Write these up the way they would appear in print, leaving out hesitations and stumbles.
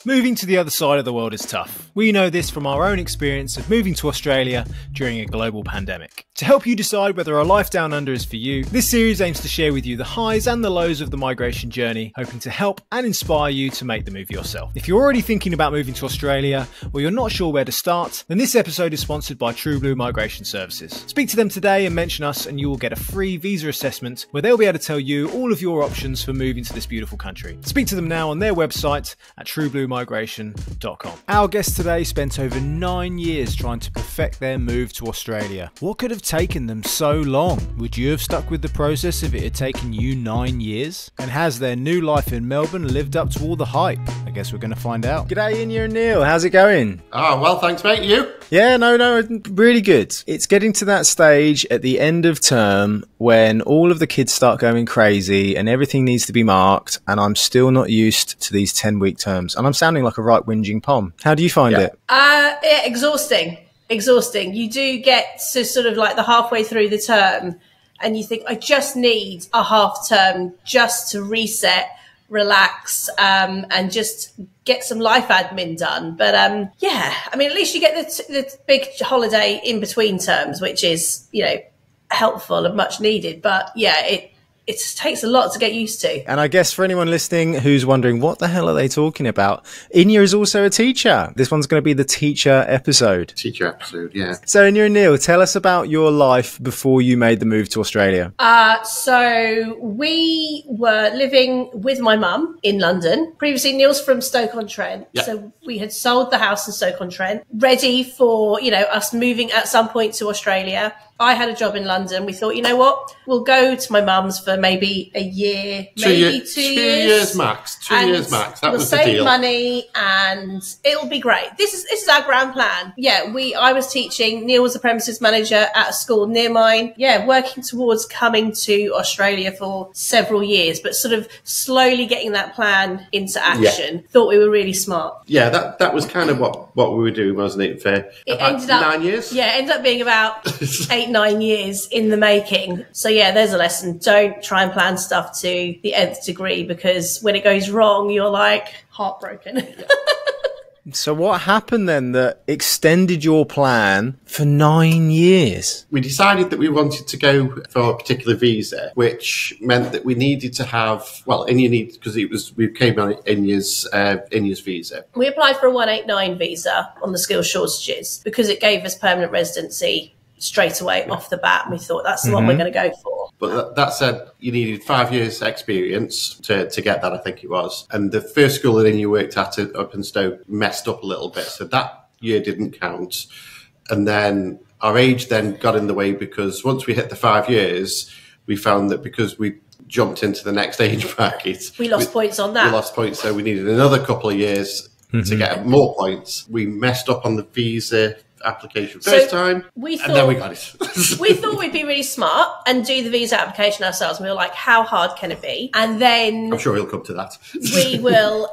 Moving to the other side of the world is tough. We know this from our own experience of moving to Australia during a global pandemic. To help you decide whether a life down under is for you, this series aims to share with you the highs and the lows of the migration journey, hoping to help and inspire you to make the move yourself. If you're already thinking about moving to Australia, or you're not sure where to start, then this episode is sponsored by True Blue Migration Services. Speak to them today and mention us and you will get a free visa assessment where they'll be able to tell you all of your options for moving to this beautiful country. Speak to them now on their website at truebluemigration.com. Our guest today spent over 9 years trying to perfect their move to Australia. What could have taken them so long? Would you have stuck with the process if it had taken you 9 years? And has their new life in Melbourne lived up to all the hype? I guess we're going to find out. G'day, Inya and Neil. How's it going? Oh, well, thanks, mate. You? Yeah, no, really good. It's getting to that stage at the end of term when all of the kids start going crazy and everything needs to be marked, and I'm still not used to these 10-week terms. And I'm sounding like a right whinging pom. How do you find it? Yeah, exhausting. You do get to sort of like the halfway through the term and you think, I just need a half term just to reset, relax, and just get some life admin done. But yeah, I mean, at least you get the big holiday in between terms, which is, you know, helpful and much needed. But yeah, it takes a lot to get used to. And I guess for anyone listening who's wondering, what the hell are they talking about? Inya is also a teacher. This one's going to be the teacher episode. Teacher episode, yeah. So Inya and Neil, tell us about your life before you made the move to Australia. So we were living with my mum in London. Previously, Neil's from Stoke-on-Trent. Yep. So we had sold the house in Stoke-on-Trent, ready for, you know, us moving at some point to Australia. I had a job in London. We thought, you know what, we'll go to my mum's for maybe a year, maybe 2 years. 2 years max. 2 years max. That was the deal. We'll save money and it'll be great. This is our grand plan. Yeah, I was teaching. Neil was the premises manager at a school near mine. Yeah, working towards coming to Australia for several years, but sort of slowly getting that plan into action. Yeah. Thought we were really smart. Yeah, that was kind of what we were doing, wasn't it? For about 9 years? Yeah, it ended up being about 8-9 years in the making. So yeah, there's a lesson. Don't try and plan stuff to the nth degree, because when it goes wrong, you're like heartbroken. So what happened then that extended your plan for 9 years? We decided that we wanted to go for a particular visa, which meant that we needed to have, well, Inya needed, because we came on Inya's visa. We applied for a 189 visa on the skills shortages because it gave us permanent residency straight away off the bat, and we thought that's the one we're going to go for. But that said, you needed 5 years experience to get that, I think it was. And the first school that Inya worked at up in Stoke messed up a little bit, so that year didn't count. And then our age then got in the way, because once we hit the 5 years, we found that because we jumped into the next age bracket, we lost points on that. We lost points, so we needed another couple of years to get more points. We messed up on the visa application first time, and then we got it. We thought we'd be really smart and do the visa application ourselves. We were like, how hard can it be? And then I'm sure we'll come to that. we will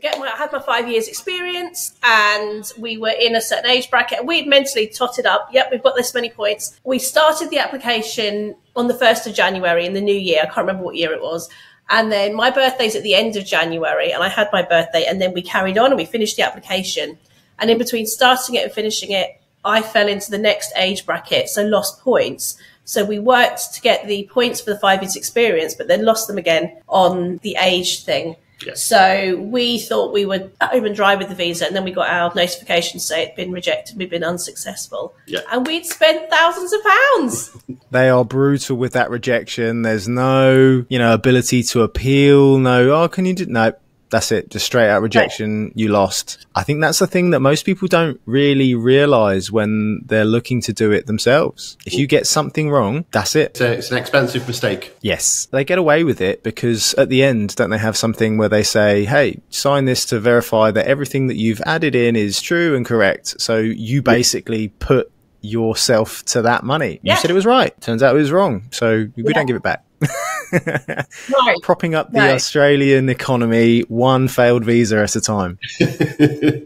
get I had my 5 years experience, and we were in a certain age bracket. We'd mentally totted up. Yep, we've got this many points. We started the application on the 1st of January in the new year. I can't remember what year it was. And then my birthday's at the end of January, and I had my birthday, and then we carried on and we finished the application. And in between starting it and finishing it, I fell into the next age bracket, so lost points. So we worked to get the points for the 5 years experience, but then lost them again on the age thing. Yes. So we thought we were home and dry with the visa, and then we got our notification to say it'd been rejected, we'd been unsuccessable. Yeah. And we'd spent thousands of pounds. They are brutal with that rejection. There's no, ability to appeal. No, can you do? No. That's it. Just straight out rejection. Right. You lost. I think that's the thing that most people don't really realize when they're looking to do it themselves. If you get something wrong, that's it. It's an expensive mistake. Yes. They get away with it because at the end, don't they have something where they say, hey, sign this to verify that everything that you've added in is true and correct. So you basically put yourself to that money. You said it was right. Turns out it was wrong. So we don't give it back. Right. Propping up the Australian economy one failed visa at a time.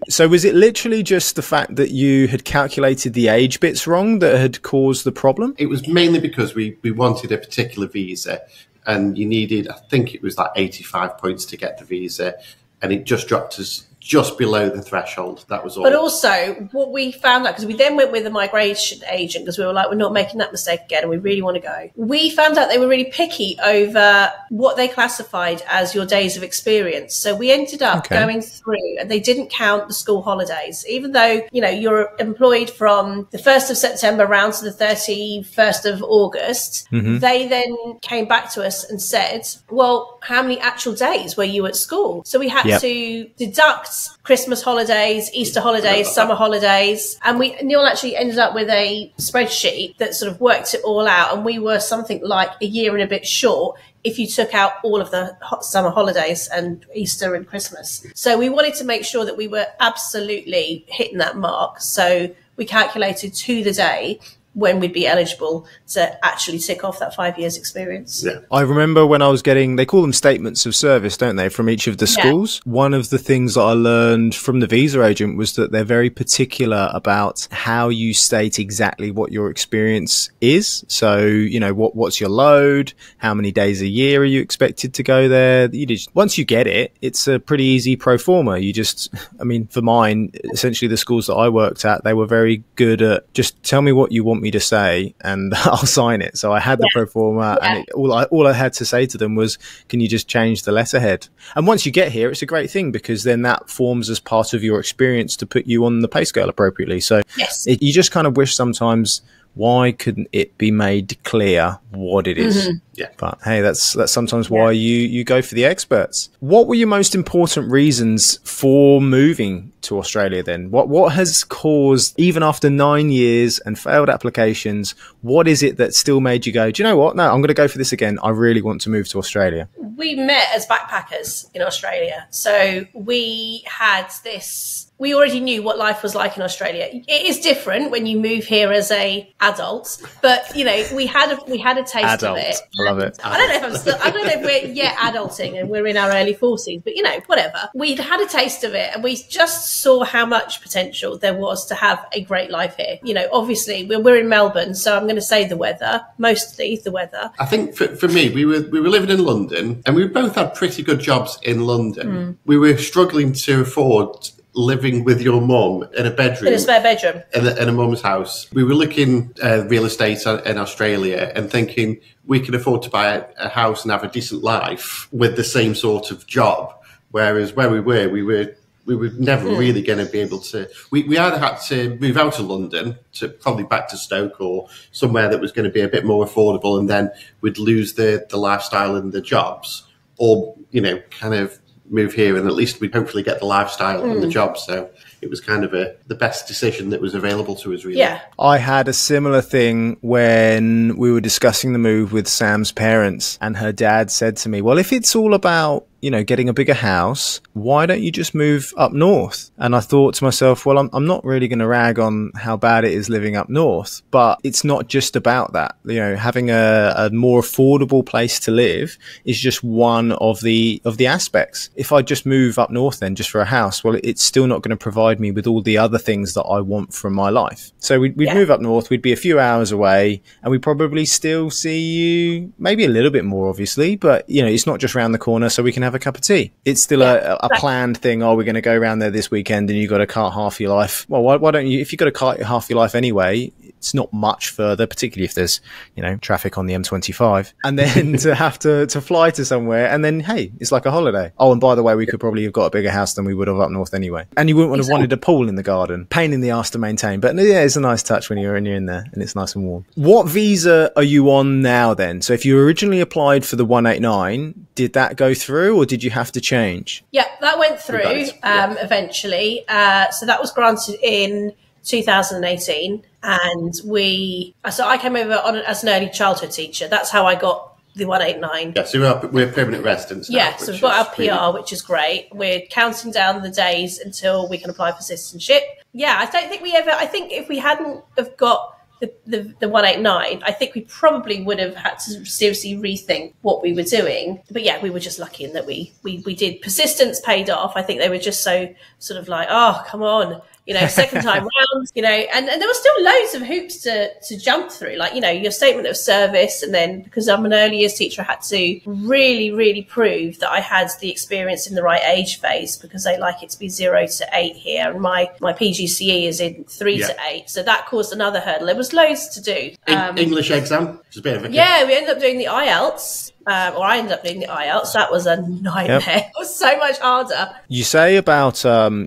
So was it literally just the fact that you had calculated the age bits wrong that had caused the problem? It was mainly because we wanted a particular visa, and you needed, I think it was like 85 points to get the visa. and it just dropped us just below the threshold. That was all. But also, what we found out, because we then went with a migration agent, because we were like, we're not making that mistake again, and we really want to go. We found out they were really picky over what they classified as your days of experience. So we ended up going through, and they didn't count the school holidays, even though, you know, you're employed from the 1st of September round to the 31st of August. They then came back to us and said, well, how many actual days were you at school? So we had to deduct Christmas holidays, Easter holidays, summer holidays, and Neil actually ended up with a spreadsheet that sort of worked it all out, and we were something like a year and a bit short if you took out all of the summer holidays and Easter and Christmas. So we wanted to make sure that we were absolutely hitting that mark. So we calculated to the day when we'd be eligible to actually tick off that 5 years experience. Yeah. I remember when I was getting, they call them statements of service, don't they, from each of the schools? One of the things that I learned from the visa agent was that they're very particular about how you state exactly what your experience is. So, you know, what's your load? How many days a year are you expected to go there? Once you get it, it's a pretty easy pro forma. You just, I mean, for mine, essentially the schools that I worked at, they were very good at just tell me what you want me to say and I'll sign it. So I had the pro forma and all I had to say to them was, can you just change the letterhead? And once you get here, it's a great thing because then that forms as part of your experience to put you on the pay scale appropriately. So you just kind of wish sometimes, why couldn't it be made clear what it is? Yeah. But hey, that's sometimes why you go for the experts. What were your most important reasons for moving to Australia then? What has caused, even after 9 years and failed applications, what is it that still made you go, do you know what? No, I'm going to go for this again. I really want to move to Australia. We met as backpackers in Australia. So we had this, we already knew what life was like in Australia. It is different when you move here as a adult, but you know, we had a taste of it. I love it. I don't know if we're yet adulting and we're in our early 40s, but you know, whatever. We'd had a taste of it and we just saw how much potential there was to have a great life here. You know, obviously we're in Melbourne, so I'm going to say the weather, mostly the weather. I think for me, we were living in London and we both had pretty good jobs in London. We were struggling to afford living with your mum in a bedroom. In a spare bedroom. In a mum's house. We were looking at real estate in Australia and thinking we could afford to buy a house and have a decent life with the same sort of job. Whereas where we were never really going to be able to. We either had to move out of London, to probably back to Stoke or somewhere that was going to be a bit more affordable, and then we'd lose the lifestyle and the jobs, or, you know, kind of move here and at least we'd hopefully get the lifestyle and the job. So it was kind of the best decision that was available to us, really. Yeah. I had a similar thing when we were discussing the move with Sam's parents, and her dad said to me, well, if it's all about, you know, getting a bigger house, why don't you just move up north? And I thought to myself, well, I'm not really going to rag on how bad it is living up north, but it's not just about that. You know, having a more affordable place to live is just one of the aspects. If I just move up north then just for a house, well, it's still not going to provide me with all the other things that I want from my life. So we'd move up north, we'd be a few hours away, and we'd probably still see you maybe a little bit more, obviously, but, you know, it's not just around the corner, so we can have a cup of tea. It's still a planned thing. Oh, we're going to go around there this weekend and you've got to cart half your life. Well, why don't you, if you've got to cart half your life anyway, it's not much further, particularly if there's, you know, traffic on the M25, and then to have to fly to somewhere, and then, hey, it's like a holiday. Oh, and by the way, we could probably have got a bigger house than we would have up north anyway. And you wouldn't have wanted a pool in the garden. Pain in the arse to maintain. But yeah, it's a nice touch when you're in there and it's nice and warm. What visa are you on now then? So if you originally applied for the 189, did that go through or did you have to change? Yeah, that went through eventually. So that was granted in 2018, and so I came over as an early childhood teacher. That's how I got the 189. Yeah, so we're permanent residents now. Yeah, so we've got our PR, which is great. We're counting down the days until we can apply for citizenship. Yeah, I don't think I think if we hadn't have got the 189, I think we probably would have had to seriously rethink what we were doing. But yeah, we were just lucky in that we did. Persistence paid off. I think they were just so sort of like, oh, come on, second time round, and there were still loads of hoops to jump through, like, your statement of service. And then because I'm an early years teacher, I had to really, really prove that I had the experience in the right age phase, because they like it to be 0 to 8 here. And my PGCE is in 3 to 8. So that caused another hurdle. There was loads to do. English exam? Just a bit of a yeah, we ended up doing the IELTS. Or I ended up doing the IELTS. That was a nightmare. Yep. It was so much harder. You say about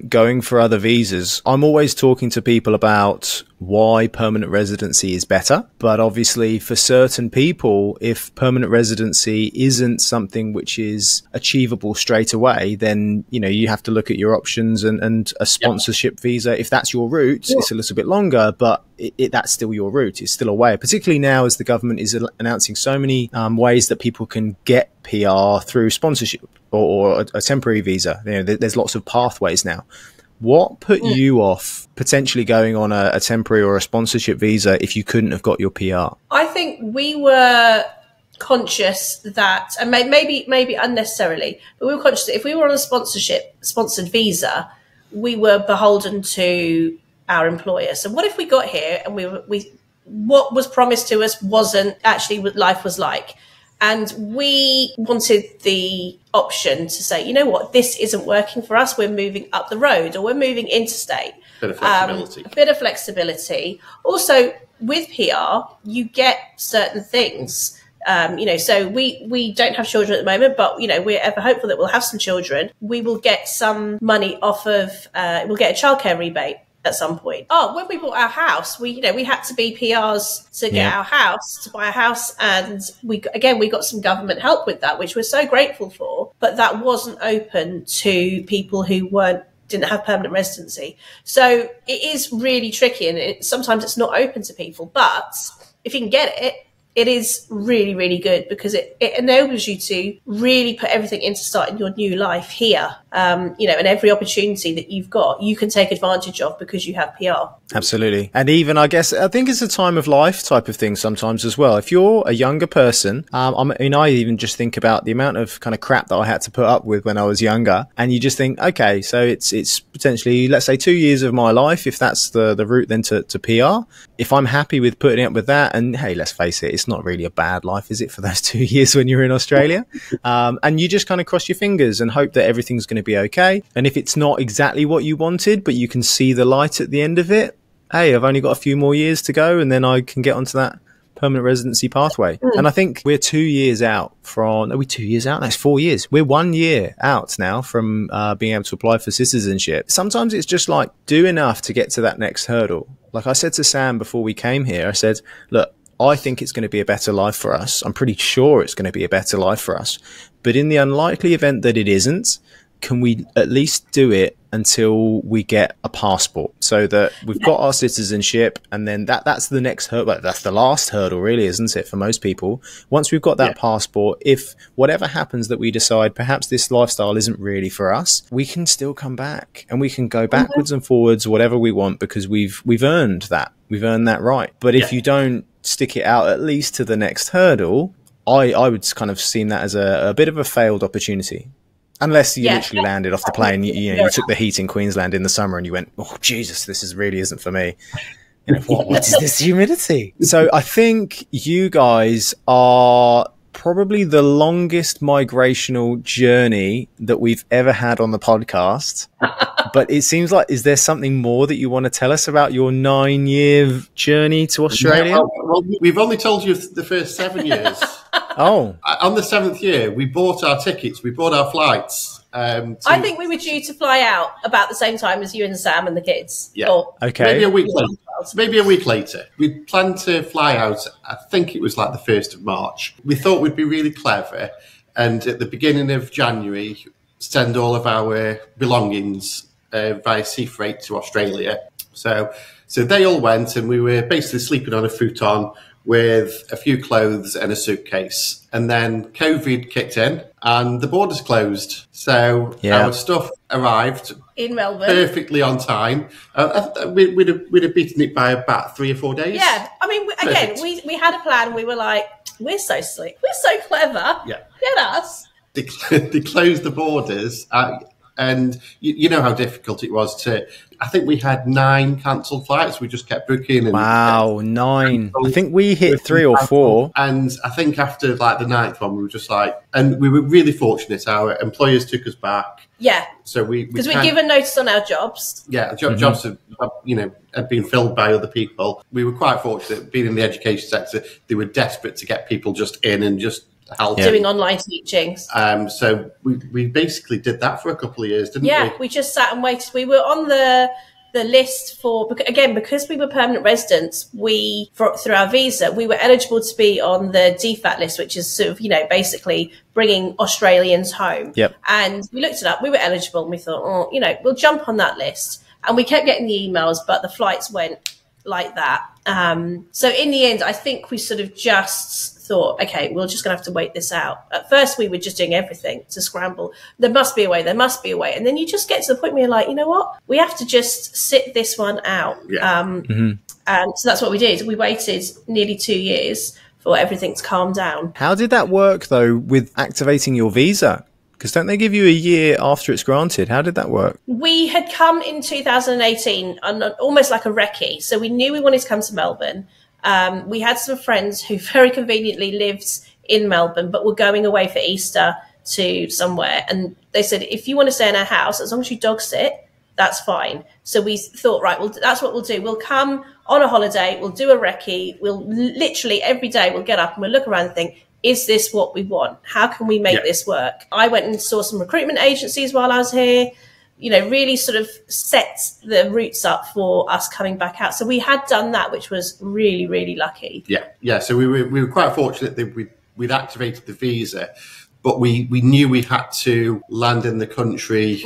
going for other visas. I'm always talking to people about why permanent residency is better. But obviously for certain people, if permanent residency isn't something which is achievable straight away, then, you have to look at your options and a sponsorship visa. If that's your route, it's a little bit longer, but that's still your route. It's still a way, particularly now as the government is announcing so many ways that people can get PR through sponsorship or a temporary visa. There's lots of pathways now. What put you off potentially going on a temporary or a sponsorship visa if you couldn't have got your PR? I think we were conscious that, and maybe unnecessarily, but we were conscious that if we were on a sponsored visa, we were beholden to our employer. So what if we got here and what was promised to us wasn't actually what life was like? And we wanted the option to say, you know what, this isn't working for us. We're moving up the road, or we're moving interstate. Bit of flexibility. A bit of flexibility. Also, with PR, you get certain things. So we don't have children at the moment, but, we're ever hopeful that we'll have some children. We will get some money off of, we'll get a childcare rebate at some point. When we bought our house, we had to be PRs to get our house, to buy a house. And we got some government help with that, which we're so grateful for, but that wasn't open to people who didn't have permanent residency. So it is really tricky, and sometimes it's not open to people, but if you can get it, it is really, really good, because it enables you to really put everything into starting your new life here. And every opportunity that you've got, you can take advantage of because you have PR. Absolutely. And even, I think it's a time of life type of thing sometimes as well. If you're a younger person, I even just think about the amount of kind of crap that I had to put up with when I was younger. And you just think, okay, so it's potentially, let's say 2 years of my life, if that's the route then to PR. If I'm happy with putting up with that, and hey, let's face it, it's not really a bad life, is it, for those 2 years when you're in Australia? And you just kind of cross your fingers and hope that everything's going to be okay. And if it's not exactly what you wanted, but you can see the light at the end of it, hey, I've only got a few more years to go, and then I can get onto that permanent residency pathway. And I think we're 2 years out from, are we 2 years out? That's 4 years. We're 1 year out now from being able to apply for citizenship. Sometimes it's just like, do enough to get to that next hurdle. Like I said to Sam before we came here, I said, look, I think it's going to be a better life for us. I'm pretty sure it's going to be a better life for us. But in the unlikely event that it isn't, can we at least do it until we get a passport, so that we've got our citizenship, and then that's the next hurdle. That's the last hurdle, really, isn't it, for most people? Once we've got that passport, if whatever happens that we decide perhaps this lifestyle isn't really for us, we can still come back and we can go backwards and forwards, whatever we want, because we've earned that. We've earned that right. But if you don't stick it out at least to the next hurdle, I would kind of seen that as a bit of a failed opportunity. Unless you literally landed off the plane, you took the heat in Queensland in the summer and you went, oh, Jesus, this really isn't for me. What is this humidity? So I think you guys are probably the longest migrational journey that we've ever had on the podcast. But it seems like, is there something more that you want to tell us about your 9-year journey to Australia? Well, we've only told you the first 7 years. Oh. On the 7th year, we bought our tickets, we bought our flights. I think we were due to fly out about the same time as you and Sam and the kids. Yeah. Okay. Maybe a week later. We planned to fly out, I think it was like the 1st of March. We thought we'd be really clever, and at the beginning of January, send all of our belongings via sea freight to Australia. So they all went, and we were basically sleeping on a futon with a few clothes and a suitcase. And then COVID kicked in and the borders closed. So our stuff arrived in Melbourne perfectly on time. We'd have beaten it by about 3 or 4 days. Yeah. I mean, again, we had a plan. We were like, we're so slick. We're so clever. Yeah. Get us. They closed the borders. And you know how difficult it was to. I think we had 9 cancelled flights. We just kept booking. And wow, 9. I think we hit 3 or 4. And I think after like the 9th one, we were just like, and we were really fortunate. Our employers took us back. Yeah. So because we'd given notice on our jobs. Yeah, jobs had been filled by other people. We were quite fortunate. Being in the education sector, they were desperate to get people just in and just help. Doing online teachings. So we basically did that for a couple of years, didn't we? Yeah, we just sat and waited. We were on the list for, again, because we were permanent residents, through our visa, we were eligible to be on the DFAT list, which is sort of, basically bringing Australians home. Yep. And we looked it up, we were eligible, and we thought, we'll jump on that list. And we kept getting the emails, but the flights went like that. So in the end, I think we sort of just thought, okay, we're just going to have to wait this out. At first, we were just doing everything to scramble. There must be a way. And then you just get to the point where you're like, you know what? We have to just sit this one out. Yeah. And so that's what we did. We waited nearly 2 years for everything to calm down. How did that work, though, with activating your visa? Because don't they give you a year after it's granted? How did that work? We had come in 2018 on almost like a recce. So we knew we wanted to come to Melbourne. We had some friends who very conveniently lived in Melbourne, but were going away for Easter to somewhere. And they said, if you want to stay in our house, as long as you dog sit, that's fine. So we thought, right, well, that's what we'll do. We'll come on a holiday. We'll do a recce. We'll literally every day we'll get up and we'll look around and think, is this what we want? How can we make this work? I went and saw some recruitment agencies while I was here. Really sort of set the roots up for us coming back out. So we had done that, which was really, really lucky. Yeah. So we were quite fortunate that we'd activated the visa, but we knew we had to land in the country.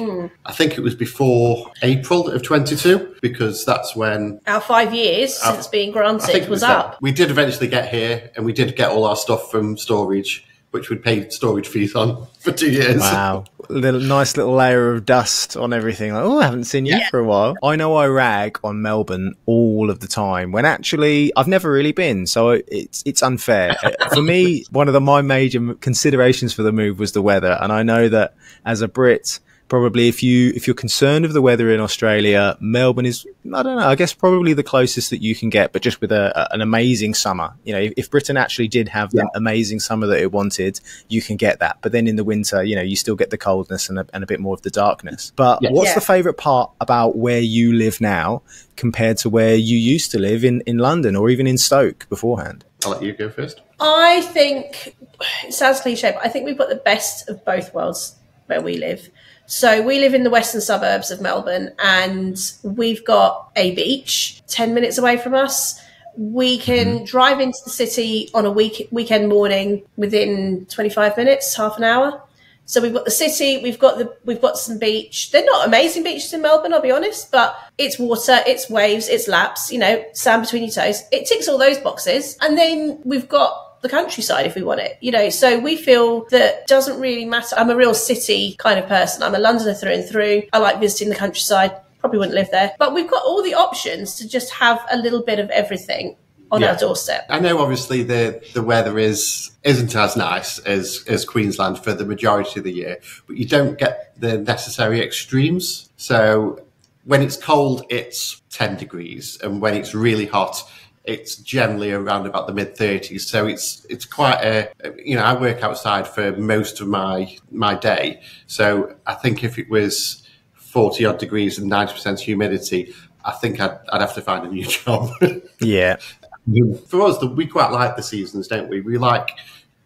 I think it was before April of 22, because that's when our 5 years since being granted was up. We did eventually get here, and we did get all our stuff from storage, which we paid storage fees on for 2 years. Wow. Nice little layer of dust on everything. Like, I haven't seen you for a while. I know I rag on Melbourne all of the time, when actually I've never really been, so it's unfair. For me, one of my major considerations for the move was the weather, and I know that as a Brit, probably if you're concerned of the weather in Australia, Melbourne is, I don't know, I guess probably the closest that you can get, but just with an amazing summer. If Britain actually did have the amazing summer that it wanted, you can get that. But then in the winter, you still get the coldness and a bit more of the darkness. But what's the favourite part about where you live now compared to where you used to live in London or even in Stoke beforehand? I'll let you go first. I think, it sounds cliche, but I think we've got the best of both worlds where we live. So we live in the western suburbs of Melbourne, and we've got a beach 10 minutes away from us. We can drive into the city on a weekend morning within 25 minutes, half an hour. So we've got the city, we've got some beach. They're not amazing beaches in Melbourne, I'll be honest, but it's water, it's waves, it's laps, sand between your toes. It ticks all those boxes. And then we've got the countryside if we want it, so we feel that doesn't really matter. I'm a real city kind of person. I'm a Londoner through and through. I like visiting the countryside. Probably wouldn't live there, but we've got all the options to just have a little bit of everything on our doorstep. I know obviously the weather isn't as nice as Queensland for the majority of the year, but you don't get the necessary extremes. So when it's cold, it's 10 degrees, and when it's really hot, it's generally around about the mid-30s. So it's quite I work outside for most of my day. So I think if it was 40 odd degrees and 90% humidity, I think I'd have to find a new job. Yeah. For us, we quite like the seasons, don't we? We like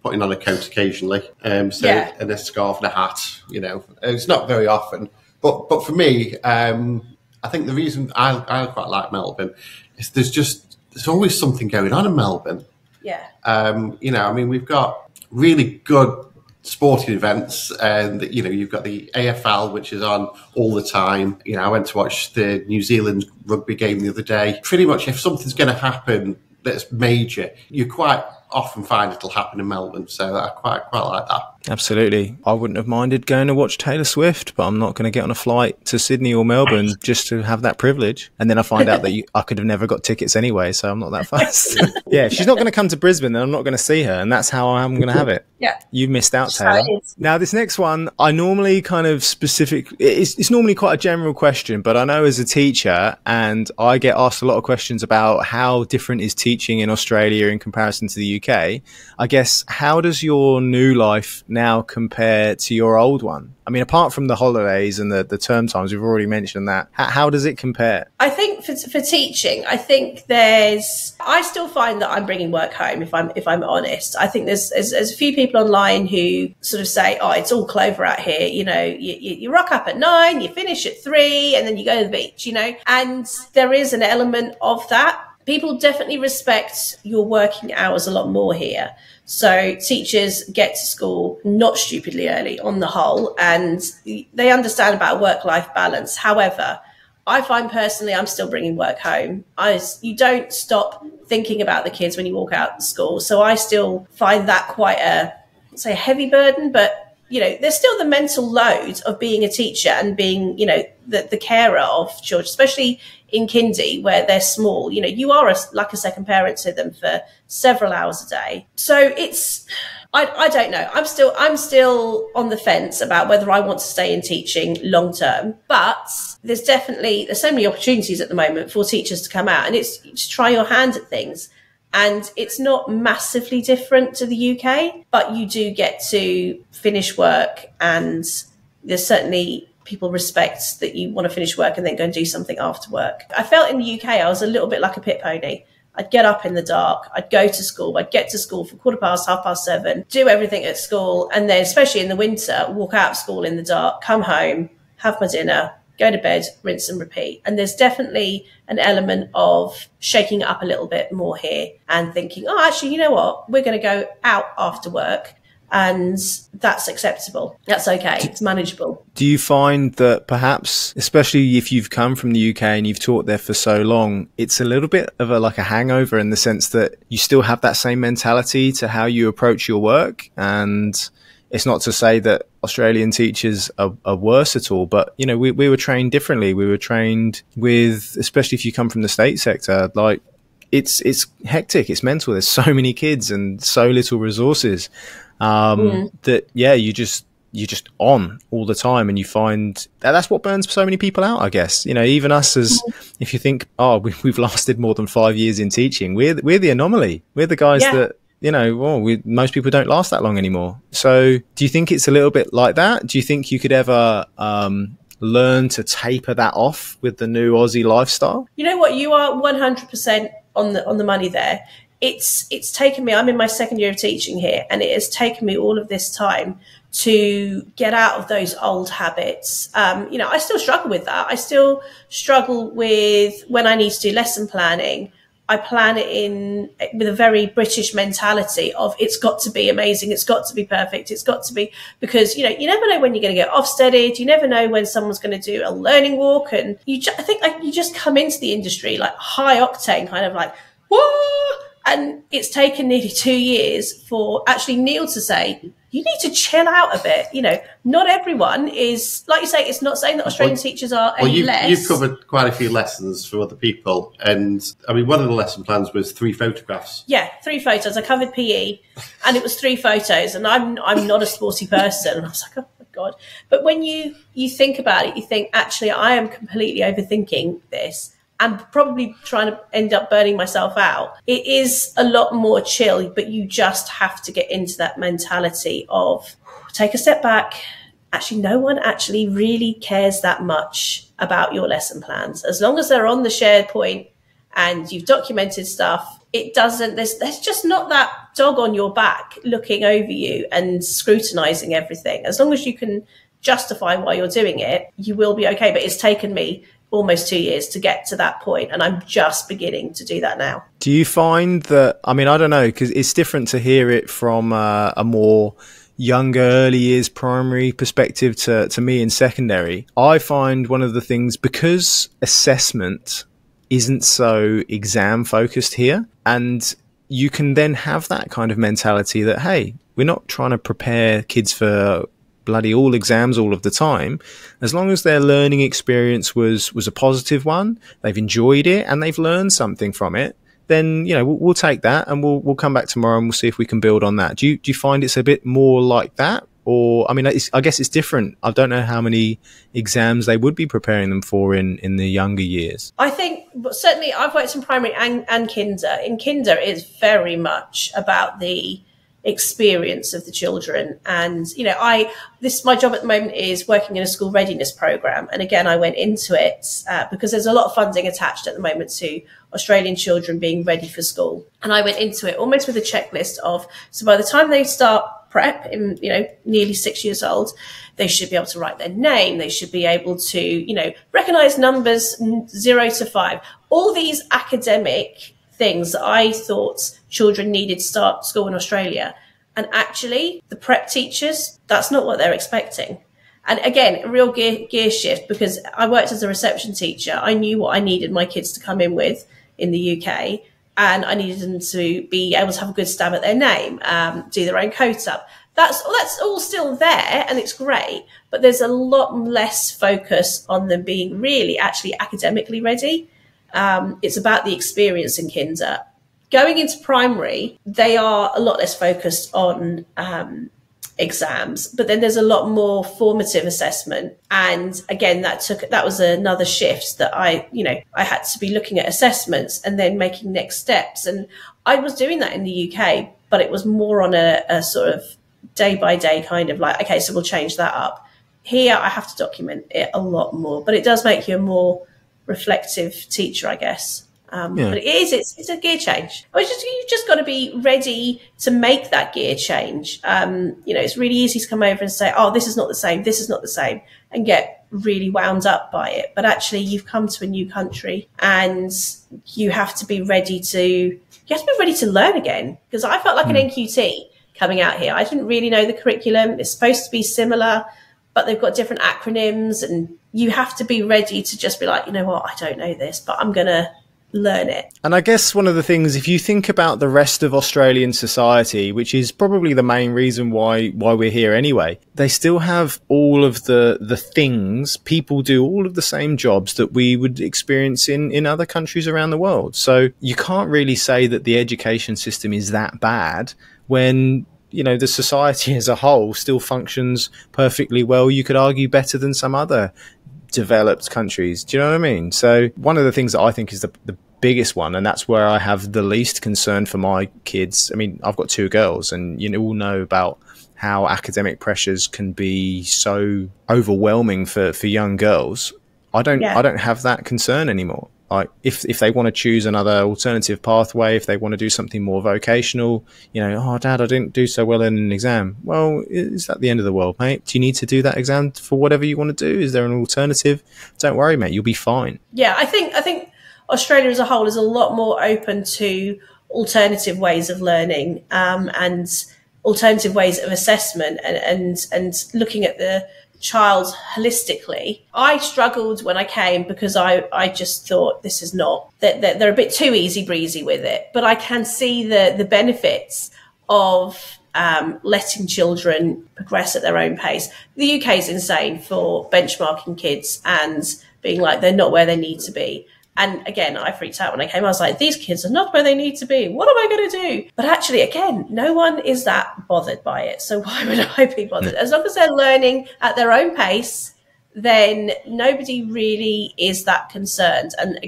putting on a coat occasionally, and a scarf and a hat. It's not very often, but for me, I think the reason I quite like Melbourne is there's always something going on in Melbourne. Yeah. We've got really good sporting events, and you've got the AFL, which is on all the time. I went to watch the New Zealand rugby game the other day. Pretty much, if something's going to happen that's major, you're quite often find it'll happen in Melbourne. So I quite like that. Absolutely. I wouldn't have minded going to watch Taylor Swift, but I'm not going to get on a flight to Sydney or Melbourne just to have that privilege. And then I find out that I could have never got tickets anyway, so I'm not that fast. Yeah, if she's not going to come to Brisbane, then I'm not going to see her, and that's how I'm going to have it. Yeah. You missed out, Taylor. Now, this next one, I normally kind of it's normally quite a general question, but I know as a teacher, and I get asked a lot of questions about how different is teaching in Australia in comparison to the UK. I guess, how does your new life now compare to your old one? I mean, apart from the holidays and the term times, we've already mentioned that. How does it compare? I think for teaching, I think I still find that I'm bringing work home, if I'm honest. I think there's a few people online who sort of say, oh, it's all clover out here. You know, you rock up at 9, you finish at 3, and then you go to the beach, you know, and there is an element of that. People definitely respect your working hours a lot more here. So teachers get to school not stupidly early on the whole, and they understand about work-life balance. However, I find personally I'm still bringing work home. You don't stop thinking about the kids when you walk out of school. So I still find that quite a heavy burden, but you know, there's still the mental load of being a teacher and being, you know, the carer of children, especially in kindy where they're small. You know, you are like a second parent to them for several hours a day. So I don't know. I'm still on the fence about whether I want to stay in teaching long term, but there's so many opportunities at the moment for teachers to come out, and it's to try your hand at things. And it's not massively different to the UK, but you do get to finish work, and there's certainly people respect that you want to finish work and then go and do something after work. I felt in the UK I was a little bit like a pit pony. I'd get up in the dark, I'd go to school, I'd get to school for 7:15, do everything at school, and then especially in the winter, walk out of school in the dark, come home, have my dinner, go to bed, rinse and repeat. And there's definitely an element of shaking it up a little bit more here and thinking, oh, actually, you know what? We're going to go out after work, and that's acceptable. That's okay. It's manageable. Do you find that perhaps, especially if you've come from the UK and you've taught there for so long, it's a little bit of a hangover in the sense that you still have that same mentality to how you approach your work? And it's not to say that Australian teachers are worse at all, but, you know, we were trained differently. We were trained with, especially if you come from the state sector, like it's hectic, it's mental. There's so many kids and so little resources that, yeah, you're just on all the time, and you find that's what burns so many people out, I guess. You know, even us, as if you think, oh, we've lasted more than 5 years in teaching, we're the anomaly. We're the guys that, you know, well, most people don't last that long anymore. So do you think it's a little bit like that? Do you think you could ever learn to taper that off with the new Aussie lifestyle? You know what? You are 100% on the money there. It's taken me, I'm in my second year of teaching here, and it has taken me all of this time to get out of those old habits. You know, I still struggle with that. I still struggle with when I need to do lesson planning. I plan it in with a very British mentality of it's got to be amazing, it's got to be perfect, it's got to be, because, you know, you never know when you're going to get Ofsteded, you never know when someone's going to do a learning walk, and I think you just come into the industry like high octane, kind of like, whoa! And it's taken nearly 2 years for actually Neil to say, you need to chill out a bit. You know, not everyone is, like you say, it's not saying that Australian teachers are any less. You've covered quite a few lessons for other people. And I mean, one of the lesson plans was 3 photographs. Yeah, 3 photos. I covered PE, and it was 3 photos. And I'm not a sporty person. And I was like, oh my God. But when you think about it, you think, actually, I am completely overthinking this. I'm probably trying to end up burning myself out. It is a lot more chill, but you just have to get into that mentality of take a step back. Actually, no one actually really cares that much about your lesson plans. As long as they're on the SharePoint and you've documented stuff, there's just not that dog on your back looking over you and scrutinizing everything. As long as you can justify why you're doing it, you will be okay. But it's taken me almost 2 years to get to that point, and I'm just beginning to do that now. Do you find that, I mean, I don't know, because it's different to hear it from a more younger, early years primary perspective to me in secondary. I find one of the things, because assessment isn't so exam focused here, and you can then have that kind of mentality that, hey, we're not trying to prepare kids for bloody all exams all of the time. As long as their learning experience was a positive one, they've enjoyed it and they've learned something from it, then, you know, we'll take that and we'll come back tomorrow and we'll see if we can build on that. Do you find it's a bit more like that? Or, I mean, I guess it's different. I don't know how many exams they would be preparing them for in the younger years. I think, certainly, I've worked in primary and kinder. In kinder, it's very much about the experience of the children. And, you know, my job at the moment is working in a school readiness program. And again, I went into it because there's a lot of funding attached at the moment to Australian children being ready for school. And I went into it almost with a checklist of, so by the time they start prep in, you know, nearly 6 years old, they should be able to write their name. They should be able to, you know, recognize numbers 0 to 5. All these academic things that I thought children needed to start school in Australia. And actually, the prep teachers, that's not what they're expecting. And again, a real gear shift, because I worked as a reception teacher. I knew what I needed my kids to come in with in the UK. And I needed them to be able to have a good stab at their name, do their own coat up. That's all still there, and it's great. But there's a lot less focus on them being really actually academically ready. It's about the experience in kinder. Going into primary, they are a lot less focused on exams, but then there's a lot more formative assessment. And again, that was another shift that I had to be looking at assessments and then making next steps. And I was doing that in the UK, but it was more on a sort of day by day kind of like, okay, so we'll change that up. Here, I have to document it a lot more, but it does make you a more reflective teacher, I guess. But it's a gear change. You've just got to be ready to make that gear change. It's really easy to come over and say, oh, this is not the same, this is not the same, and get really wound up by it. But actually, you've come to a new country and you have to be ready to learn again. Because I felt like an NQT coming out here. I didn't really know the curriculum. It's supposed to be similar, but they've got different acronyms, and you have to be ready to just be like, you know what, I don't know this, but I'm going to learn it. And I guess one of the things, if you think about the rest of Australian society, which is probably the main reason why we're here anyway, they still have all of the things, people do all of the same jobs that we would experience in other countries around the world. So you can't really say that the education system is that bad when, you know, the society as a whole still functions perfectly well. You could argue better than some other developed countries. Do you know what I mean? So one of the things that I think is the biggest one, and that's where I have the least concern for my kids. I mean, I've got 2 girls, and you all know about how academic pressures can be so overwhelming for young girls. I don't have that concern anymore. Like if they want to choose another alternative pathway, if they want to do something more vocational, you know, oh, Dad, I didn't do so well in an exam. Well, is that the end of the world, mate? Do you need to do that exam for whatever you want to do? Is there an alternative? Don't worry, mate. You'll be fine. Yeah, I think Australia as a whole is a lot more open to alternative ways of learning and alternative ways of assessment and looking at the child holistically. I struggled when I came because I just thought this is not, that they're a bit too easy breezy with it. But I can see the benefits of letting children progress at their own pace. The UK is insane for benchmarking kids and being like they're not where they need to be. And again, I freaked out when I came. I was like, these kids are not where they need to be. What am I going to do? But actually, again, no one is that bothered by it. So why would I be bothered? As long as they're learning at their own pace, then nobody really is that concerned. And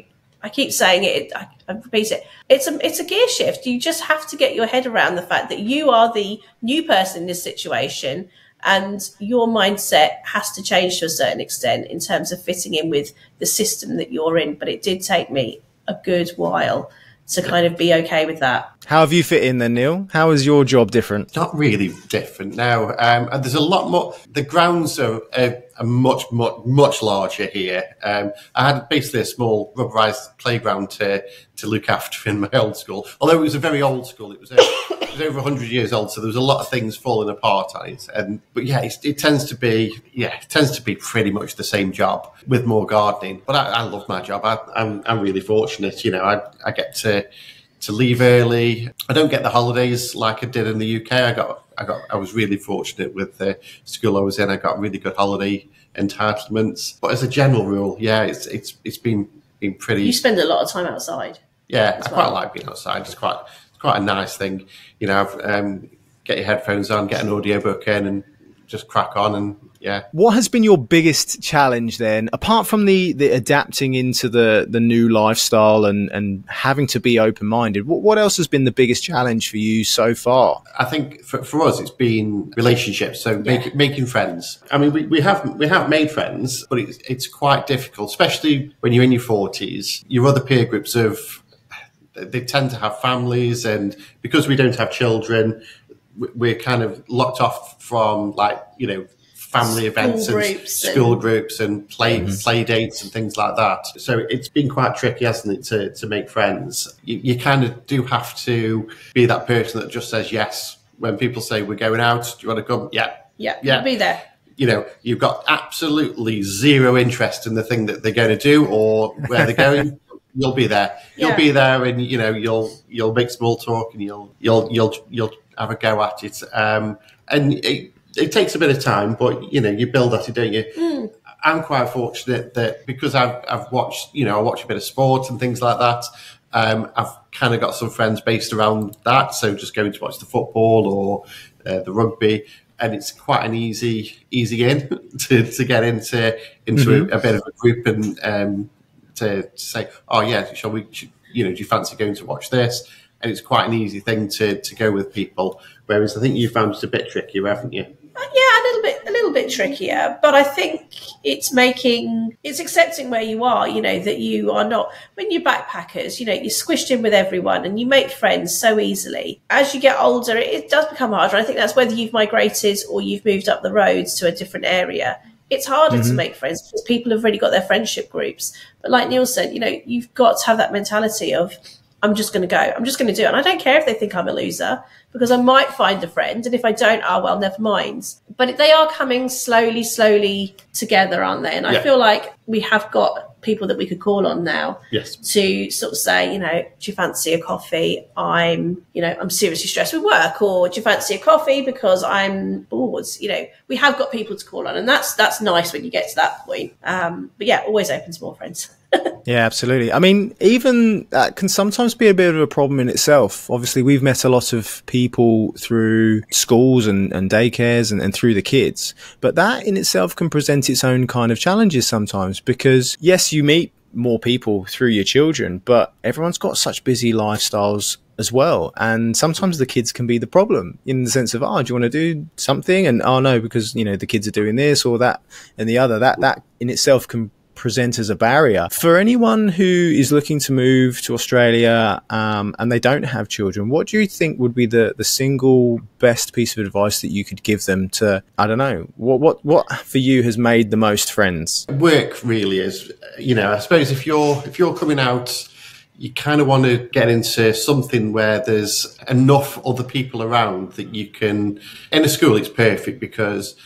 I keep saying it, I repeat it. It's a gear shift. You just have to get your head around the fact that you are the new person in this situation, and your mindset has to change to a certain extent in terms of fitting in with the system that you're in. But it did take me a good while to kind of be okay with that. How have you fit in then, Neil? How is your job different? Not really different now. And there's a lot more. The grounds are much larger here. I had basically a small rubberized playground to look after in my old school. Although it was a very old school, it was over 100 years old, so there was a lot of things falling apart on it. But yeah, it tends to be pretty much the same job with more gardening. But I love my job. I'm really fortunate. You know, I get to to leave early. I don't get the holidays like I did in the UK. I was really fortunate with the school I was in. I got really good holiday entitlements. But as a general rule, yeah, it's been pretty. You spend a lot of time outside. Yeah, I quite like being outside. It's quite a nice thing, you know. Get your headphones on, get an audiobook in, and just crack on. And yeah. What has been your biggest challenge then, apart from the adapting into the new lifestyle and having to be open-minded? What else has been the biggest challenge for you so far? I think for us, it's been relationships. So making friends. I mean, we have made friends, but it's quite difficult, especially when you're in your 40s. Your other peer groups they tend to have families, and because we don't have children, we're kind of locked off from, like, you know, family events and school groups and play dates and things like that. So it's been quite tricky, hasn't it, to make friends. You kind of do have to be that person that just says yes when people say, we're going out, do you want to come? Yeah. Be there. You know, you've got absolutely zero interest in the thing that they're going to do or where they're going. You'll be there. You'll be there, and you know you'll make small talk, and you'll have a go at it. And it takes a bit of time, but you know you build at it, don't you? I'm quite fortunate that because I've watched, you know, I watch a bit of sport and things like that. I've kind of got some friends based around that, so just going to watch the football or the rugby, and it's quite an easy in to get into a bit of a group and. To say, oh yeah, shall we? You know, do you fancy going to watch this? And it's quite an easy thing to go with people. Whereas I think you found it a bit trickier, haven't you? Yeah, a little bit trickier. But I think it's accepting where you are. You know that you are not, when you're backpackers. You know, you're squished in with everyone, and you make friends so easily. As you get older, it does become harder. I think that's whether you've migrated or you've moved up the roads to a different area. It's harder to make friends because people have already got their friendship groups. But like Neil said, you know, you've got to have that mentality of, I'm just going to go. I'm just going to do it. And I don't care if they think I'm a loser, because I might find a friend. And if I don't, well, never mind. But they are coming slowly together, aren't they? And I feel like we have got people that we could call on now to sort of say, you know, do you fancy a coffee? I'm seriously stressed with work, or do you fancy a coffee because I'm bored? You know, we have got people to call on, and that's nice when you get to that point. But yeah, always open to more friends. Yeah, absolutely. I mean, even that can sometimes be a bit of a problem in itself. Obviously, we've met a lot of people through schools and daycares and through the kids, but that in itself can present its own kind of challenges sometimes, because yes, you meet more people through your children, but everyone's got such busy lifestyles as well. And sometimes the kids can be the problem in the sense of, oh, do you want to do something? And oh no, because, you know, the kids are doing this or that and the other. That in itself can present as a barrier for anyone who is looking to move to Australia and they don't have children. What do you think would be the single best piece of advice that you could give them to, I don't know, what for you has made the most friends? Work really is, you know, I suppose if you're coming out, you kind of want to get into something where there's enough other people around that you can. In a school, it's perfect because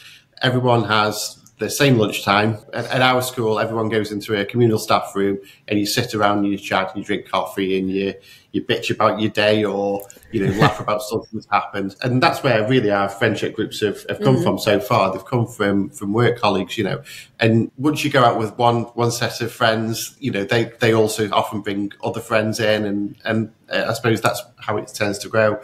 everyone has the same lunchtime. At our school, everyone goes into a communal staff room and you sit around and you chat and you drink coffee and you bitch about your day or, you know, laugh about something that's happened. And that's where really our friendship groups have come from so far. They've come from work colleagues, you know. And once you go out with one set of friends, you know, they also often bring other friends in and I suppose that's how it tends to grow.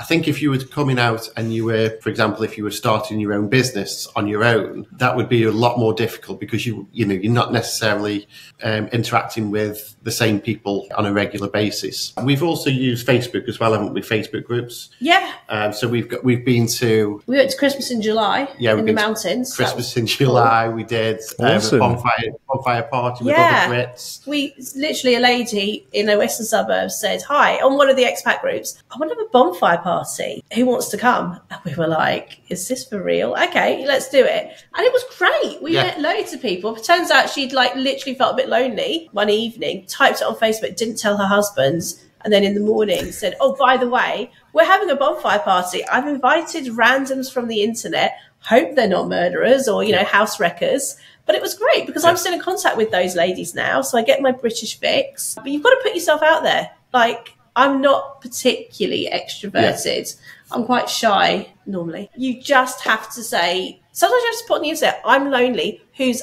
I think if you were coming out and you were, for example, if you were starting your own business on your own, that would be a lot more difficult because you're not necessarily interacting with the same people on a regular basis. We've also used Facebook as well, haven't we? Facebook groups. Yeah. So we went to Christmas in July. Yeah, in the mountains. Christmas in July. Cool. We did a bonfire party with other Brits. We literally, a lady in the western suburbs said, "Hi," on one of the expat groups. I want to have a bonfire party. Who wants to come? And we were like, "Is this for real? Okay, let's do it." And it was great. We met loads of people. It turns out she'd literally felt a bit lonely one evening. Typed it on Facebook, didn't tell her husband, and then in the morning said, "Oh, by the way, we're having a bonfire party. I've invited randoms from the internet. Hope they're not murderers or house wreckers." But it was great because I'm still in contact with those ladies now, so I get my British fix. But you've got to put yourself out there. I'm not particularly extroverted. Yeah. I'm quite shy normally. You just have to say, sometimes you have to put on the internet, I'm lonely, who's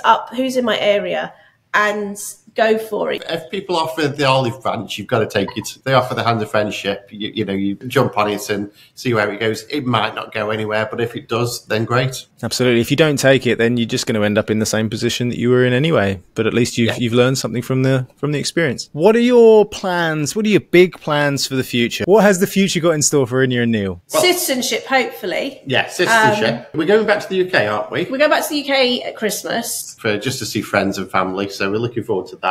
in my area, and go for it. If people offer the olive branch, you've got to take it. They offer the hand of friendship. You jump on it and see where it goes. It might not go anywhere, but if it does, then great. Absolutely. If you don't take it, then you're just going to end up in the same position that you were in anyway. But at least you've learned something from the experience. What are your plans? What are your big plans for the future? What has the future got in store for Inya and Neil? Well, citizenship, hopefully. Yeah, citizenship. We're going back to the UK, aren't we? We're going back to the UK at Christmas. Just to see friends and family. So we're looking forward to that.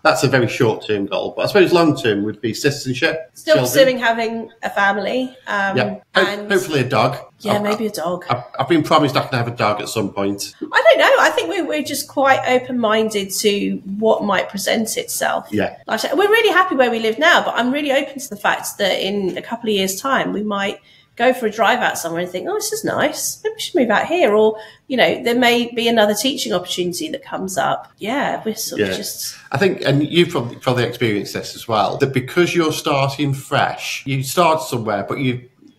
That's a very short-term goal. But I suppose long-term would be citizenship. Still pursuing having a family. And hopefully a dog. Yeah, maybe a dog. I've been promised I can have a dog at some point. I don't know. I think we're just quite open-minded to what might present itself. Yeah. Like I said, we're really happy where we live now, but I'm really open to the fact that in a couple of years' time, we might go for a drive out somewhere and think, oh, this is nice. Maybe we should move out here. Or, there may be another teaching opportunity that comes up. Yeah, we're sort of just... I think, and you've probably experienced this as well, that because you're starting fresh, you start somewhere, but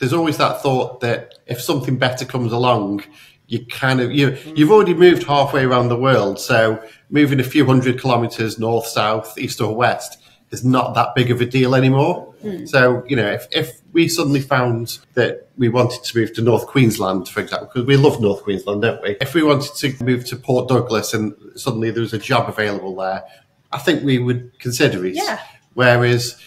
there's always that thought that if something better comes along, you've already moved halfway around the world. So moving a few hundred kilometres north, south, east or west is not that big of a deal anymore. So, if we suddenly found that we wanted to move to North Queensland, for example, because we love North Queensland, don't we? If we wanted to move to Port Douglas and suddenly there was a job available there, I think we would consider it. Yeah. Whereas,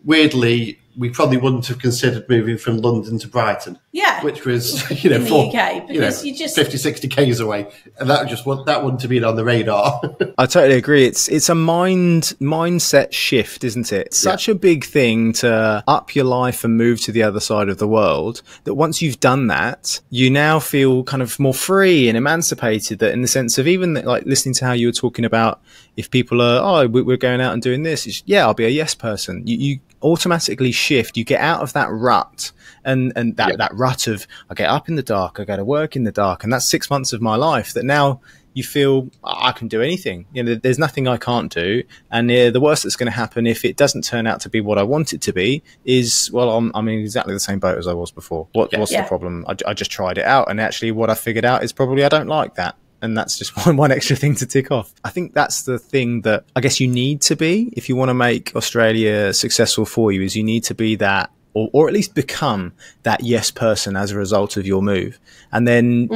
weirdly, we probably wouldn't have considered moving from London to Brighton. Yeah. Which was, in the UK, because you just 50, 60 Ks away. And that wouldn't have been on the radar. I totally agree. It's a mindset shift, isn't it? It's such a big thing to up your life and move to the other side of the world that once you've done that, you now feel kind of more free and emancipated, that in the sense of even like listening to how you were talking about if people are, we're going out and doing this. I'll be a yes person. You automatically shift. You get out of that rut and that rut of I get up in the dark, I go to work in the dark, and that's 6 months of my life that now you feel I can do anything. There's nothing I can't do, and the worst that's going to happen if it doesn't turn out to be what I want it to be is, well, I'm in exactly the same boat as I was before. What's the problem? I just tried it out, and actually what I figured out is probably I don't like that. And that's just one extra thing to tick off. I think that's the thing that I guess you need to be if you want to make Australia successful for you, is you need to be that, or at least become that yes person as a result of your move. And then,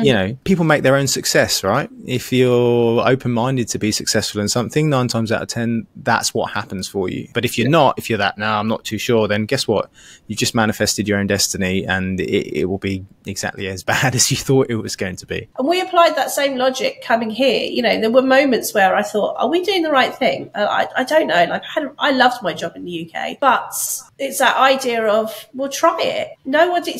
people make their own success, right? If you're open-minded to be successful in something, 9 times out of 10, that's what happens for you. But if you're not, if you're that, no, I'm not too sure, then guess what? You just manifested your own destiny, and it will be exactly as bad as you thought it was going to be. And we applied that same logic coming here. There were moments where I thought, are we doing the right thing? I don't know. Like I loved my job in the UK, but it's that idea of, well, try it.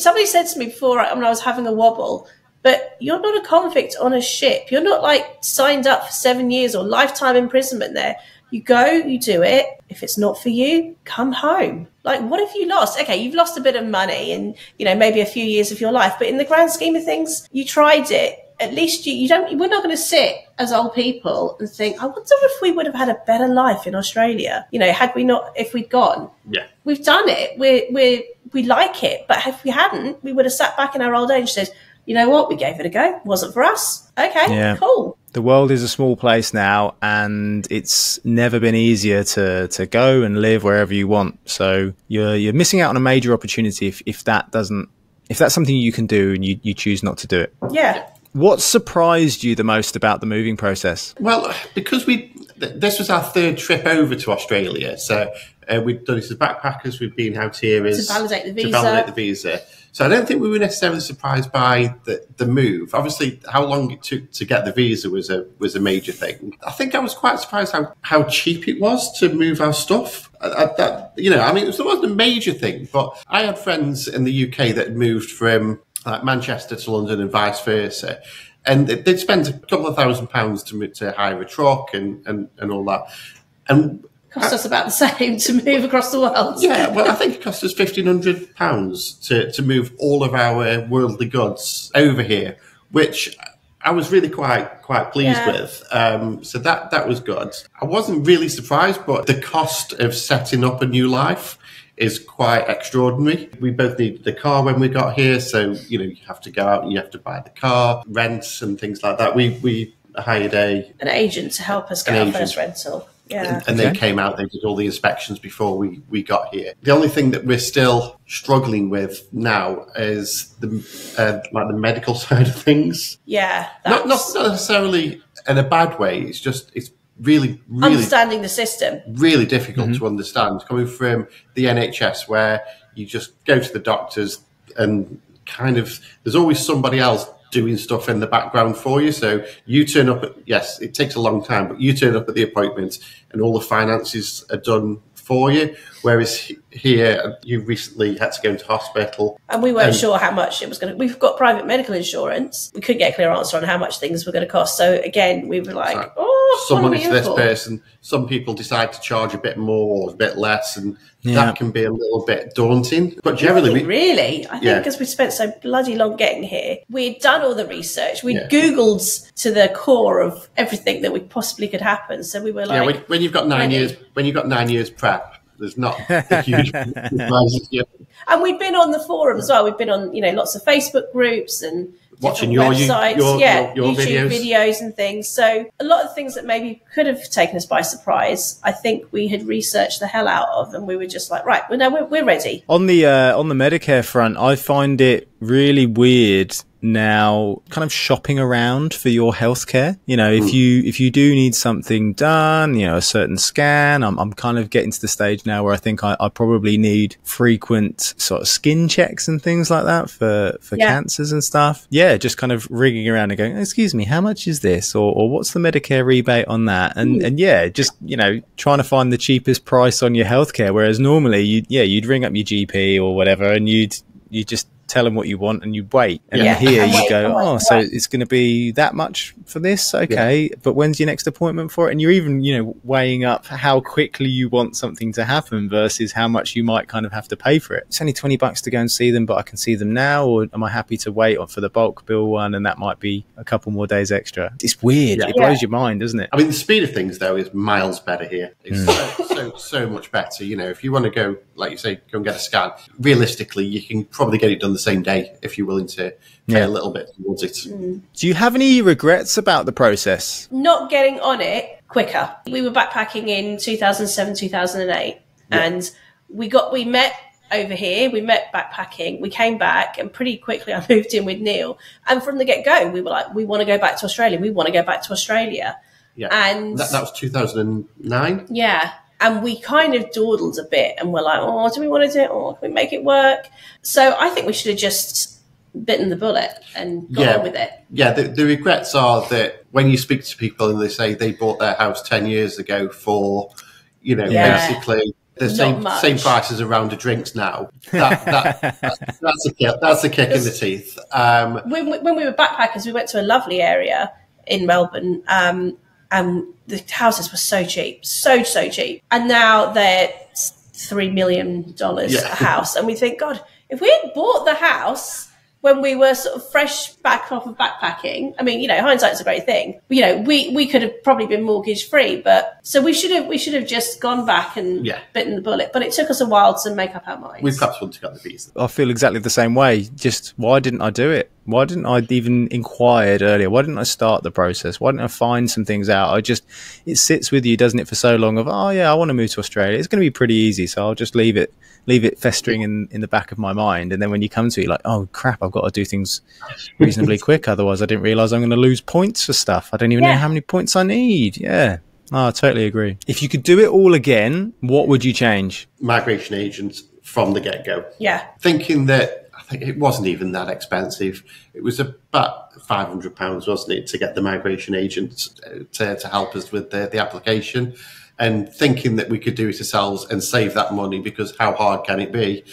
Somebody said to me before when I was having a wobble, but you're not a convict on a ship. You're not like signed up for 7 years or lifetime imprisonment there. You go, you do it. If it's not for you, come home. Like, what have you lost? Okay, you've lost a bit of money and, maybe a few years of your life, but in the grand scheme of things, you tried it. At least we're not going to sit as old people and think, I wonder if we would have had a better life in Australia. If we'd gone. Yeah. We've done it. We like it. But if we hadn't, we would have sat back in our old age and said, you know what? We gave it a go. Wasn't for us. Okay, cool. The world is a small place now, and it's never been easier to go and live wherever you want. So you're missing out on a major opportunity if that's something you can do and you choose not to do it. Yeah. What surprised you the most about the moving process? Well, because this was our third trip over to Australia, so we'd done this as backpackers. We'd been out here to validate the visa. So I don't think we were necessarily surprised by the move. Obviously, how long it took to get the visa was a major thing. I think I was quite surprised how cheap it was to move our stuff. It wasn't a major thing, but I had friends in the UK that had moved from Manchester to London and vice versa. And they'd spend a couple of £1,000 to hire a truck and all that. And cost us about the same to move across the world. Yeah, well, I think it cost us £1,500 to move all of our worldly goods over here, which I was really quite pleased with. So that was good. I wasn't really surprised, but the cost of setting up a new life is quite extraordinary. We both needed a car when we got here, so you have to go out and you have to buy the car, rents and things like that. We hired an agent to help us get our first rental. Yeah. And they came out, they did all the inspections before we got here. The only thing that we're still struggling with now is the medical side of things. Yeah. Not necessarily in a bad way, it's really understanding the system. Really difficult to understand. Coming from the NHS where you just go to the doctors and kind of there's always somebody else doing stuff in the background for you. So you turn up yes, it takes a long time, but you turn up at the appointment and all the finances are done for you. Whereas here, you recently had to go into hospital. And we weren't sure how much it was going to... We've got private medical insurance. We couldn't get a clear answer on how much things were going to cost. So again, we were like, some money to this person. Some people decide to charge a bit more or a bit less, and that can be a little bit daunting. But generally... I think because we spent so bloody long getting here, we'd done all the research. We Googled to the core of everything that we possibly could happen. So we were like... Yeah, when you've got 9 years... When you've got 9 years prep, there's not a huge surprises here. And we've been on the forum as well. We've been on, lots of Facebook groups and watching your websites, your YouTube videos and things. So a lot of things that maybe could have taken us by surprise, I think we had researched the hell out of, and we were just like, right, well, no, we're ready. On the Medicare front, I find it really weird now kind of shopping around for your healthcare. If you do need something done, a certain scan, I'm kind of getting to the stage now where I think I probably need frequent sort of skin checks and things like that for cancers and stuff. Yeah, just kind of ringing around and going, excuse me, how much is this? Or what's the Medicare rebate on that? And just, trying to find the cheapest price on your healthcare. Whereas normally you'd ring up your GP or whatever and you just tell them what you want and you wait. And here you go, so it's going to be that much for this? Okay, but when's your next appointment for it? And you're even, weighing up how quickly you want something to happen versus how much you might kind of have to pay for it. It's only $20 to go and see them, but I can see them now, or am I happy to wait for the bulk bill one and that might be a couple more days extra? It's weird. It blows your mind, doesn't it? I mean, the speed of things, though, is miles better here. It's so much better. If you want to go, like you say, go and get a scan, realistically, you can probably get it done the same day if you're willing to pay a little bit towards it. Do you have any regrets about the process? Not getting on it quicker. We were backpacking in 2007, 2008, and we met over here. We met backpacking. We came back, and pretty quickly I moved in with Neil. And from the get-go, we were like, we want to go back to Australia. We want to go back to Australia. Yeah, and that was 2009. Yeah. And we kind of dawdled a bit and we're like, do we want to do it? Or can we make it work? So I think we should have just bitten the bullet and gone on with it. Yeah, the regrets are that when you speak to people and they say they bought their house 10 years ago for, basically the same price as a round of drinks now. That's a kick in the teeth. When we were backpackers, we went to a lovely area in Melbourne, and the houses were so cheap, so cheap. And now they're $3 million a house. And we think, God, if we had bought the house when we were sort of fresh back off of backpacking, I mean, hindsight's a great thing. We could have probably been mortgage free, but so we should have just gone back and bitten the bullet. But it took us a while to make up our minds. We perhaps wouldn't have got the visa. I feel exactly the same way. Just why didn't I do it? Why didn't I even inquire earlier? Why didn't I start the process? Why didn't I find some things out? It sits with you, doesn't it, for so long of, I want to move to Australia. It's going to be pretty easy, so I'll just leave it festering in the back of my mind. And then when you come to it, you're like, oh crap, I've got to do things reasonably quick. Otherwise I didn't realize I'm going to lose points for stuff. I don't even know how many points I need. Yeah. Oh, I totally agree. If you could do it all again, what would you change? Migration agents from the get-go. Yeah. Thinking that, I think it wasn't even that expensive. It was about £500, wasn't it, to get the migration agents to help us with the application. And thinking that we could do it ourselves and save that money, because how hard can it be,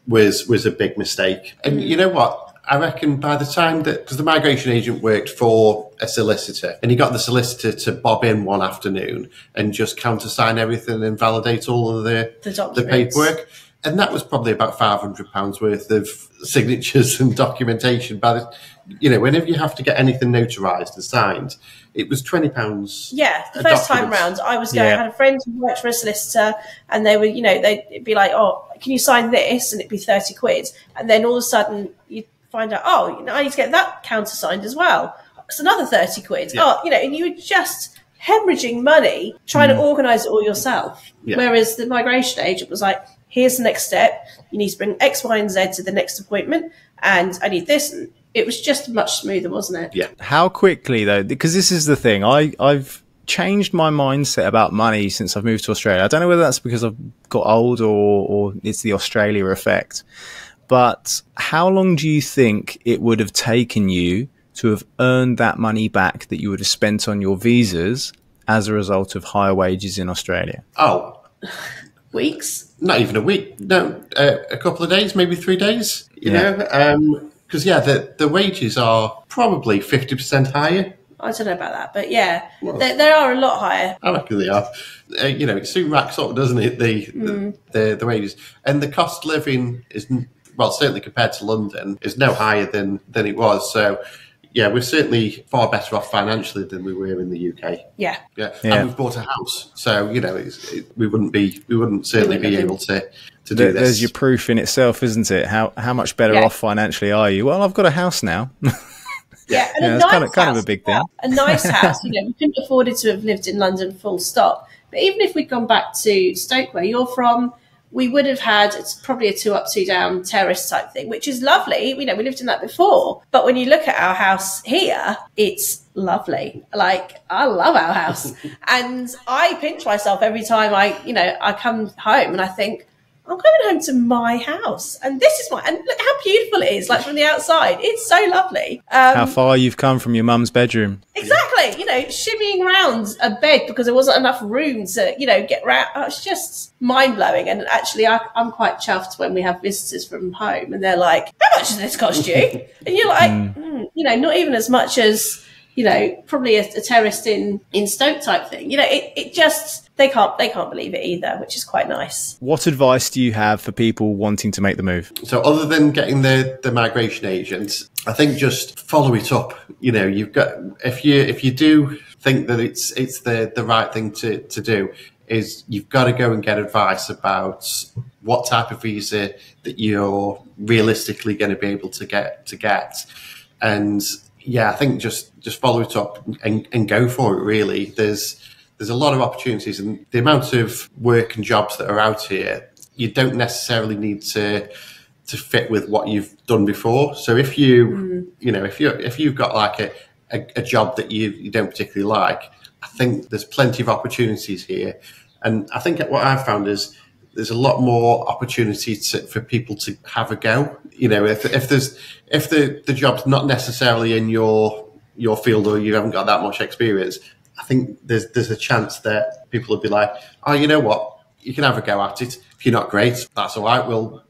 was a big mistake. And you know what? I reckon by the time because the migration agent worked for a solicitor, and he got the solicitor to bob in one afternoon and just countersign everything and validate all of the paperwork. And that was probably about £500 worth of signatures and documentation. Whenever you have to get anything notarized and signed, it was £20. Yeah, the first time round, I was going. I had a friend who worked for a solicitor, and they were, they'd be like, "Oh, can you sign this?" And it'd be 30 quid, and then all of a sudden you find out, "Oh, I need to get that countersigned as well. It's another 30 quid." Yeah. Oh, and you were just hemorrhaging money trying to organise it all yourself. Yeah. Whereas the migration agent was like, "Here's the next step. You need to bring X, Y, and Z to the next appointment, and I need this." And it was just much smoother, wasn't it? Yeah. How quickly, though? Because this is the thing. I've changed my mindset about money since I've moved to Australia. I don't know whether that's because I've got old or it's the Australia effect. But how long do you think it would have taken you to have earned that money back that you would have spent on your visas as a result of higher wages in Australia? Oh. Weeks? Not even a week. No, a couple of days, maybe 3 days, you know? Because, the wages are probably 50% higher. I don't know about that, but they are a lot higher. I reckon they are. It soon racks up, doesn't it, the wages. And the cost of living is, well, certainly compared to London, is no higher than it was. So, we're certainly far better off financially than we were in the UK. Yeah. And we've bought a house. So, we wouldn't certainly be able to do this. There's your proof in itself, isn't it? How much better off financially are you? Well, I've got a house now. Yeah, and it's kind of a big thing. A nice house. We couldn't afford it to have lived in London full stop. But even if we'd gone back to Stoke, where you're from, we would have had, it's probably a 2 up, 2 down terrace type thing, which is lovely. We lived in that before. But when you look at our house here, it's lovely. Like, I love our house. And I pinch myself every time I come home and I think, I'm coming home to my house, and this is and look how beautiful it is, like from the outside. It's so lovely. How far you've come from your mum's bedroom. Exactly. Shimmying around a bed because there wasn't enough room to, get around. Oh, it's just mind-blowing. And actually, I'm quite chuffed when we have visitors from home and they're like, how much does this cost you? And you're like, not even as much as, probably a terrace in Stoke type thing. It just... They can't believe it either, which is quite nice. What advice do you have for people wanting to make the move? So other than getting the migration agent, I think just follow it up. You've got, if you do think that it's the right thing to do, is you've got to go and get advice about what type of visa that you're realistically going to be able to get. And I think just follow it up and go for it, really. There's a lot of opportunities, and the amount of work and jobs that are out here, you don't necessarily need to fit with what you've done before. So if if you've got like a job that you don't particularly like, I think there's plenty of opportunities here. And I think what I've found is there's a lot more opportunity for people to have a go. If the job's not necessarily in your field or you haven't got that much experience, I think there's a chance that people will be like, oh, you know what? You can have a go at it. If you're not great, that's all right. We'll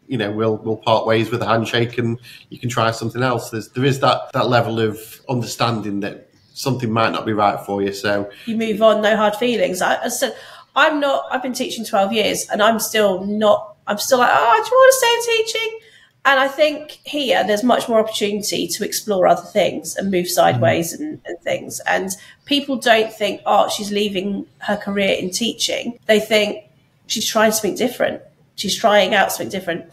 part ways with a handshake and you can try something else. There is that level of understanding that something might not be right for you. So you move on, no hard feelings. I've been teaching 12 years and I'm still like, oh, do you want to stay teaching? And I think here there's much more opportunity to explore other things and move sideways and things. And people don't think, oh, she's leaving her career in teaching. They think she's trying something different. She's trying out something different.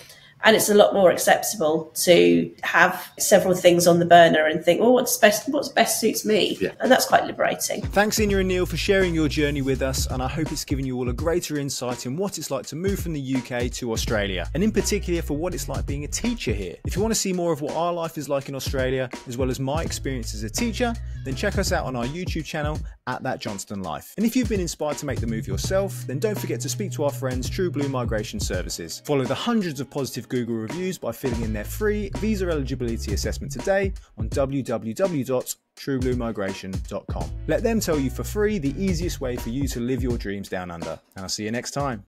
And it's a lot more acceptable to have several things on the burner and think, well, what's best suits me? Yeah. And that's quite liberating. Thanks, Inya and Neil, for sharing your journey with us. And I hope it's given you all a greater insight in what it's like to move from the UK to Australia. And in particular, for what it's like being a teacher here. If you want to see more of what our life is like in Australia, as well as my experience as a teacher, then check us out on our YouTube channel at That Johnston Life. And if you've been inspired to make the move yourself, then don't forget to speak to our friends True Blue Migration Services. Follow the hundreds of positive Google reviews by filling in their free visa eligibility assessment today on www.truebluemigration.com. Let them tell you for free the easiest way for you to live your dreams down under. And I'll see you next time.